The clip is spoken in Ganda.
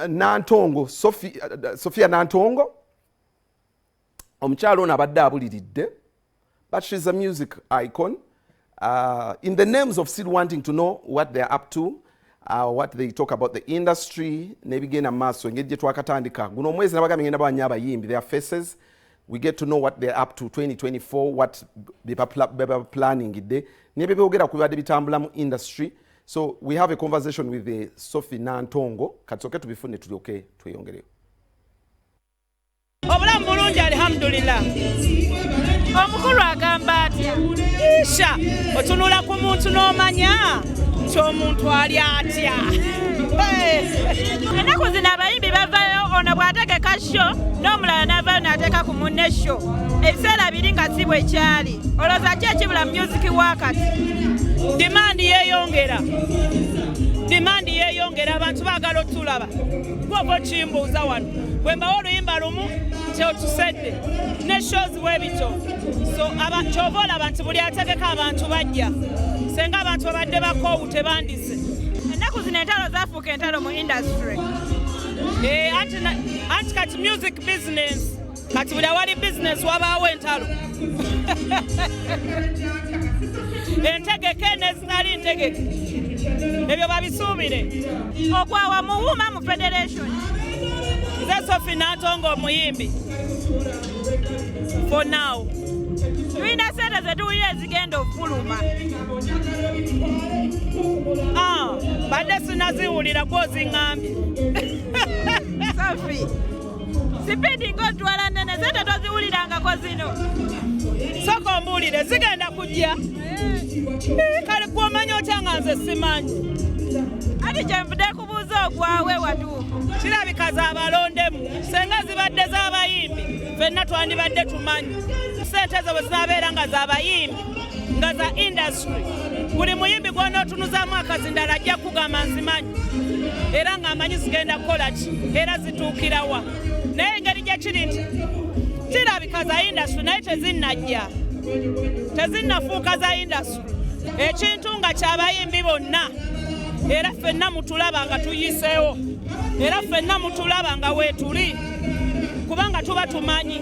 Nantongo, Sofi Nantongo. Omukyalo ono abadde abuliridde, but she's a music icon. In the names of still wanting to know what they're up to, what they talk about the industry, nebigenda maaso engeri gye twakatandika. Guno omwezi nabagambye ngenda banya abayimbi, their faces. We get to know what they're up to 2024, what they're planning ide. Nebye byogera ku bibadde bitambula mu industry. So we have a conversation with the Sofi Nantongo. Katsoke tubifune tulyoke tweyongereyo. Obulamu bulungi alhamdulillah. Omukulu agamba atya? Isha, otunula ku muntu n'omanya nti omuntu ali atya. Ennaku zino abayimbi bavaayo ono bw'ategeka show n'omulala n'avaayo n'ateeka ku munne show. Ebiseera biri nga si bwe kyali. Olowooza ki ekibula music wakati? Demand yeeyongera abantu baagala otulaba. Gw'oba okimbuuza wano. Bwe mbawa oluyimba lumu nti otusedde ne shows bwebito. So kyova olaba nti buli ategeka abantu bajja. Senga abantu babadde bakoowu tebandise. Ennaku zino entalo zaafuuka entalo mu industry. Anti kati music business. Kati buli awali business wabaawo entalo. Entegeke nezitali ntegeke. Ebyo babisuubire. Okwawa muwuma mu federation. Nze Sofi Nantongo omuyimbi. For now. Tulina ssente ze tuwulira ezigenda okufuluma. Badde sinaziwulira gwoziŋŋambye. Sofi. Sipidi ng'otwala nnene ssente toziwulirangako zino. Sooka ombuulire zigenda kujja. Kale gw'omanyi otya nga nze simanyi. Ati kyenvudde kubuuza ogwawe watuufu. Kirabika z'abalondemu. Senga zibadde z'abayimbi, ffenna twandibadde tumanyi. Ssente ezo bwe zinaabeera nga z'abayimbi, nga za industry. Buli muyimbi gw'onootunuzaamu akazindala ajja kugamba nzimanyi. Era ng'amanyi zigenda kukola ki, era zituukirawa. Naye engeri gye kiri nti kirabika za industry naye tezinnajja. Tezinnafuuka za industry. Ekintu nga ky'abayimbi bonna. Era ffenna mutulaba nga tuyiseewo. Era ffenna mutulaba nga weetuli. Kubanga tuba tumanyi.